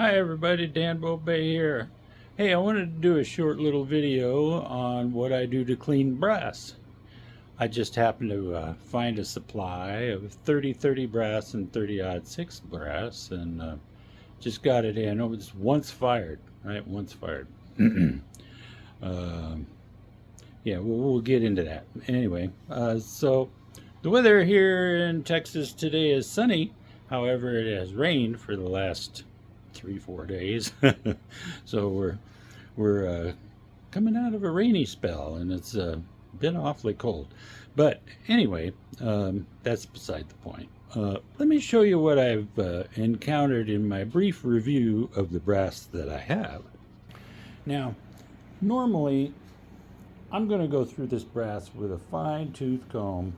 Hi everybody, Dan Bobay here. Hey, I wanted to do a short little video on what I do to clean brass. I just happened to find a supply of 30/30 brass and 30/6 brass and just got it in. Oh, it's once fired, right? Once fired. um, yeah, we'll get into that. Anyway, so the weather here in Texas today is sunny. However, it has rained for the last 3-4 days. So we're coming out of a rainy spell, and it's been awfully cold. But anyway, that's beside the point. Let me show you what I've encountered in my brief review of the brass that I have. Now, normally I'm going to go through this brass with a fine-tooth comb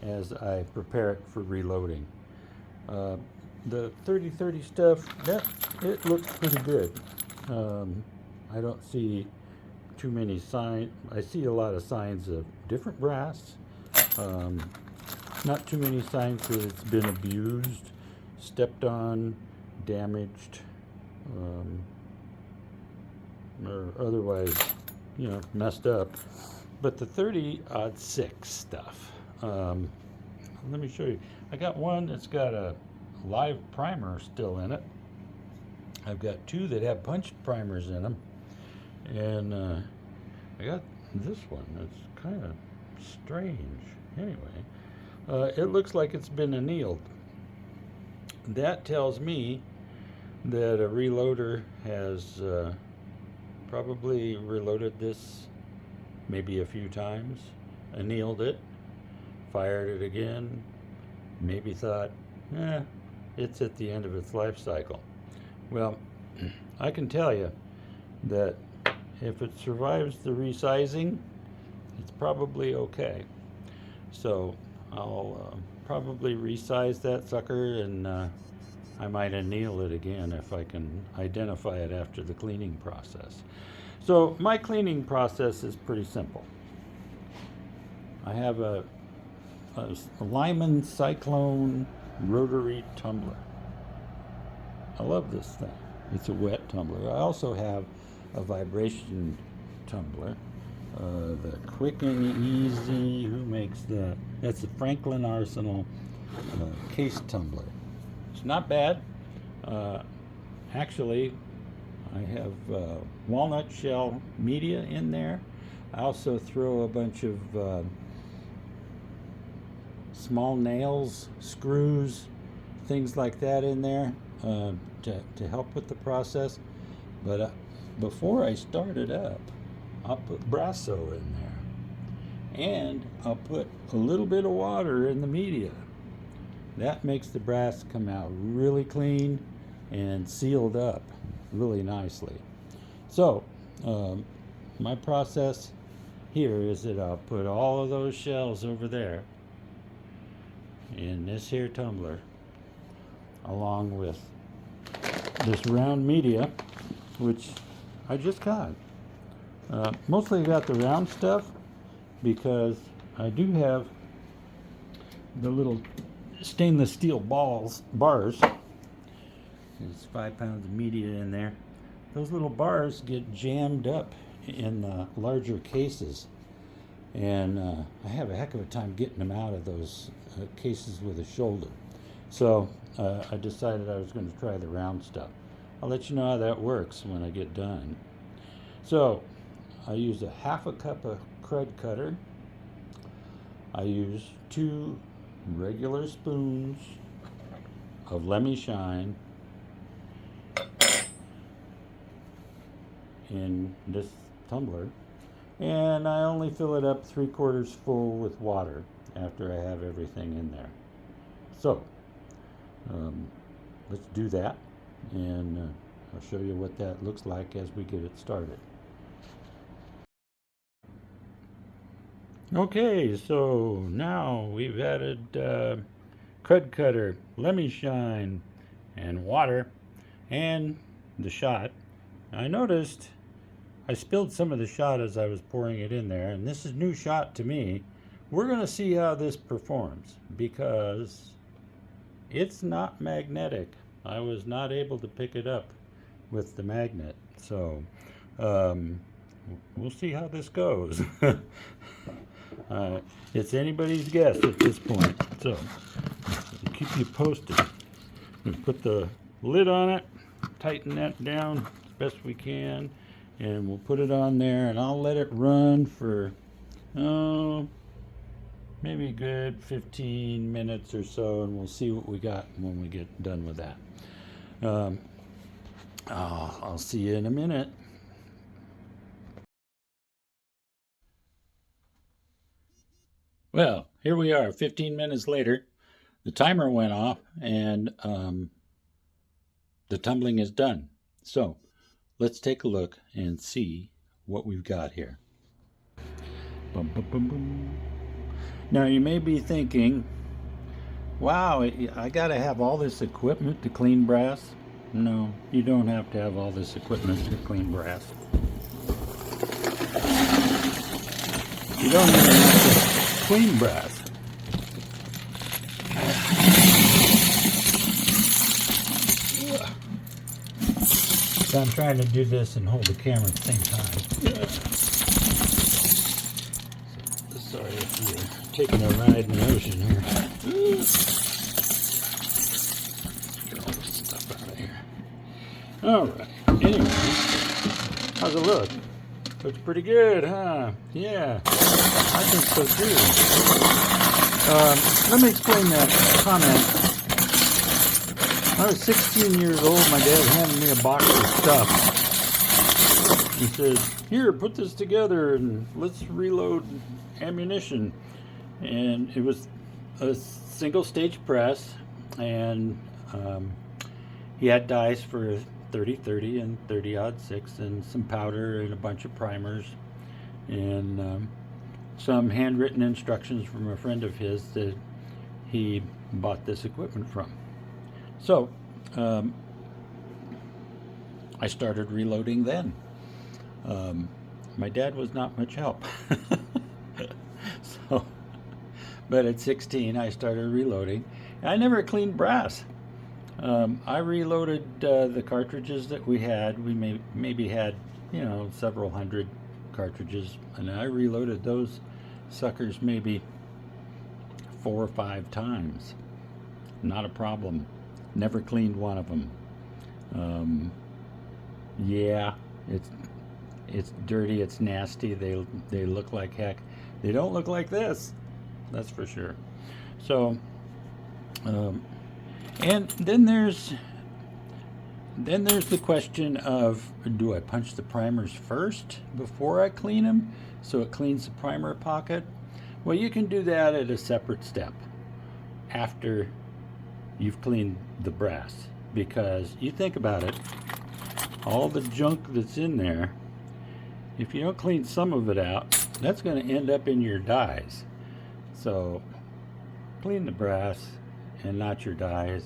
as I prepare it for reloading. The 30/30 stuff, it looks pretty good. I don't see too many signs. I see a lot of signs of different brass. Not too many signs that it's been abused, stepped on, damaged, or otherwise, messed up. But the 30/6 stuff, let me show you. I got one that's got a live primer still in it. I've got two that have punched primers in them, and I got this one that's kind of strange. Anyway, it looks like it's been annealed. That tells me that a reloader has probably reloaded this maybe a few times, annealed it, fired it again, maybe thought, it's at the end of its life cycle. Well, I can tell you that if it survives the resizing, it's probably okay. So I'll probably resize that sucker, and I might anneal it again if I can identify it after the cleaning process. So my cleaning process is pretty simple. I have a Lyman Cyclone rotary tumbler. I love this thing. It's a wet tumbler. I also have a vibration tumbler. The Quick and Easy, who makes that? That's the Franklin Arsenal case tumbler. It's not bad. Actually, I have walnut shell media in there. I also throw a bunch of small nails, screws, things like that in there to help with the process. But before I start it up, I'll put Brasso in there, and I'll put a little bit of water in the media. That makes the brass come out really clean and sealed up really nicely. So my process here is that I'll put all of those shells over there in this here tumbler, along with this round media, which I just got. Mostly got the round stuff because I do have the little stainless steel bars. There's 5 pounds of media in there. Those little bars get jammed up in the larger cases, and I have a heck of a time getting them out of those cases with a shoulder. So I decided I was going to try the round stuff. I'll let you know how that works when I get done. So I use a half a cup of crud cutter. I use 2 regular spoons of Lemmy Shine in this tumbler, and I only fill it up 3/4 full with water after I have everything in there. So let's do that, and I'll show you what that looks like as we get it started. Okay, so now we've added crud cutter, Lemmy Shine, and water, and the shot. I noticed I spilled some of the shot as I was pouring it in there, and this is new shot to me. We're going to see how this performs because it's not magnetic. I was not able to pick it up with the magnet. So we'll see how this goes. It's anybody's guess at this point. So I'll keep you posted. We'll put the lid on it, tighten that down as best we can, and we'll put it on there, and I'll let it run for maybe a good 15 minutes or so, and we'll see what we got when we get done with that. I'll see you in a minute. Well, here we are 15 minutes later. The timer went off, and the tumbling is done. So let's take a look and see what we've got here. Bum, bum, bum, bum. Now you may be thinking, wow, I gotta have all this equipment to clean brass. No, you don't have to have all this equipment to clean brass. You don't even have to clean brass. So I'm trying to do this and hold the camera at the same time. So, sorry if you're taking a ride in the ocean here. Get all this stuff out of here. Alright, anyway, how's it look? Looks pretty good, huh? Yeah, I think so too. Let me explain that comment. I was 16 years old. My dad handed me a box of stuff. He said, here, put this together and let's reload ammunition. And it was a single stage press, and he had dice for 30-30 and 30-06 and some powder and a bunch of primers and some handwritten instructions from a friend of his that he bought this equipment from. So I started reloading then. My dad was not much help. But at 16 I started reloading. I never cleaned brass. I reloaded the cartridges that we had. We maybe had, several hundred cartridges, and I reloaded those suckers maybe 4 or 5 times. Not a problem. Never cleaned one of them. Yeah, it's dirty, it's nasty, they look like heck. They don't look like this, that's for sure. So and then there's the question of, do I punch the primers first before I clean them so it cleans the primer pocket? Well, you can do that at a separate step after you've cleaned the brass, because you think about it, all the junk that's in there, if you don't clean some of it out, that's going to end up in your dies. So clean the brass and not your dies,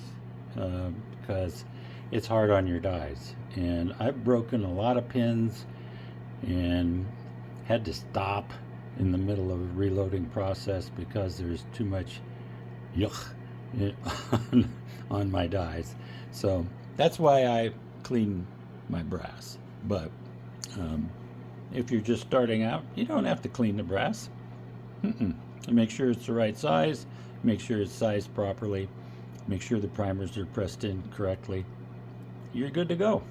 because it's hard on your dies. And I've broken a lot of pins and had to stop in the middle of a reloading process because there's too much yuck on my dies. So that's why I clean my brass. But if you're just starting out, you don't have to clean the brass. Make sure it's the right size, make sure it's sized properly, make sure the primers are pressed in correctly. You're good to go.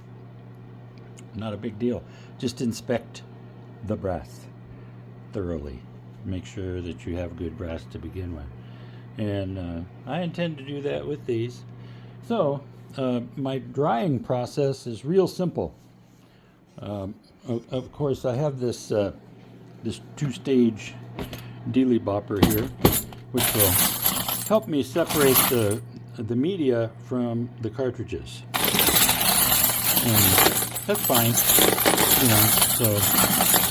Not a big deal. Just inspect the brass thoroughly. Make sure that you have good brass to begin with. And I intend to do that with these. So my drying process is real simple. Of course, I have this this 2-stage dealy bopper here, which will help me separate the media from the cartridges. And that's fine, so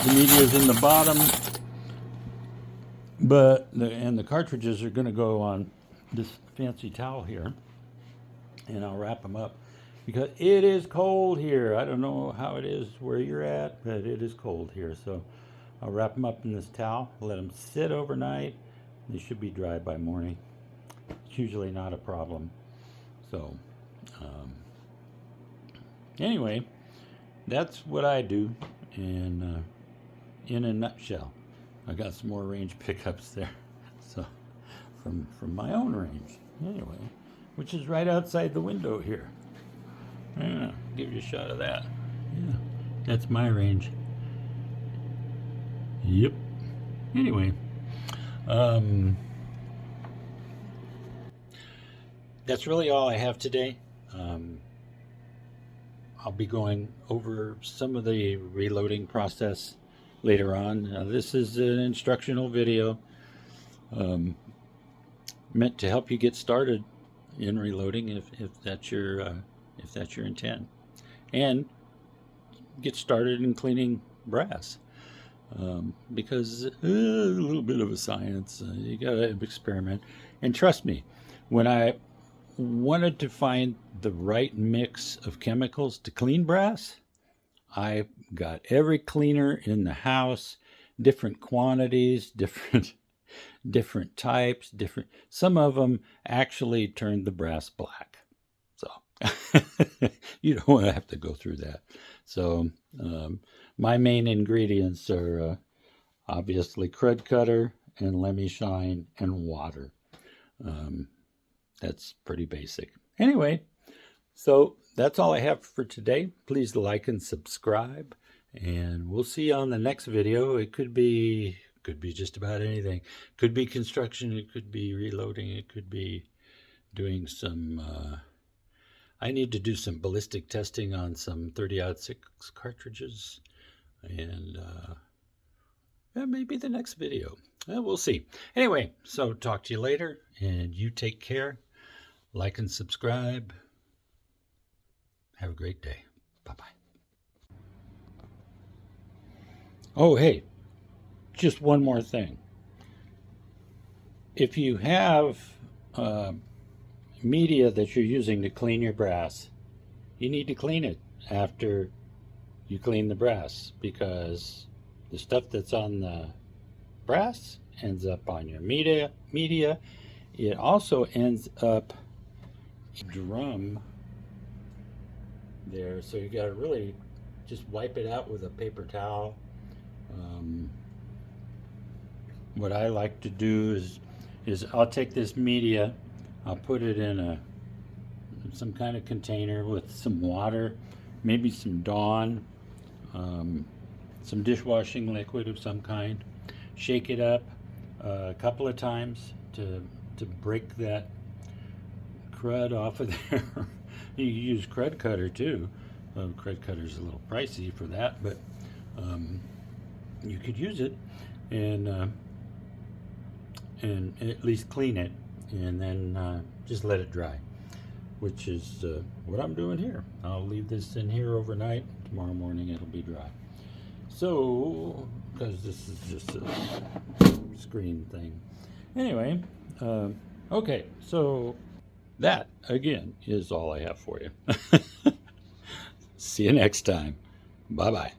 the media is in the bottom, but the cartridges are going to go on this fancy towel here, and I'll wrap them up because it is cold here. I don't know how it is where you're at, but it is cold here. So I'll wrap them up in this towel, let them sit overnight. They should be dry by morning. It's usually not a problem. So Anyway, that's what I do, and in a nutshell. I got some more range pickups there, so from my own range, anyway, which is right outside the window here. Yeah, give you a shot of that. Yeah, that's my range. Yep. Anyway, that's really all I have today. I'll be going over some of the reloading process later on. This is an instructional video meant to help you get started in reloading if that's your intent, and get started in cleaning brass, because a little bit of a science. You gotta experiment, and trust me, when I wanted to find the right mix of chemicals to clean brass, I got every cleaner in the house, different quantities, different types, some of them actually turned the brass black. So you don't want to have to go through that. So my main ingredients are obviously Crud Cutter and Lemmy Shine and water. That's pretty basic. Anyway, so that's all I have for today. Please like and subscribe, and we'll see you on the next video. It could be just about anything. Could be construction, it could be reloading, it could be doing some I need to do some ballistic testing on some 30-06 cartridges, and that may be the next video. We'll see. Anyway, so talk to you later, and you take care. Like and subscribe. Have a great day. Bye-bye. Oh, hey, just one more thing. If you have media that you're using to clean your brass, you need to clean it after you clean the brass, because the stuff that's on the brass ends up on your media. It also ends up in the drum there, so you got to really just wipe it out with a paper towel. What I like to do is I'll take this media, I'll put it in some kind of container with some water, maybe some Dawn, some dishwashing liquid of some kind. Shake it up a couple of times to break that crud off of there. You can use Crud Cutter too. Crud Cutter's a little pricey for that, but you could use it and at least clean it, and then just let it dry, which is what I'm doing here. I'll leave this in here overnight. Tomorrow morning it'll be dry. So, because this is just a screen thing. Anyway, okay, so that, again, is all I have for you. See you next time. Bye-bye.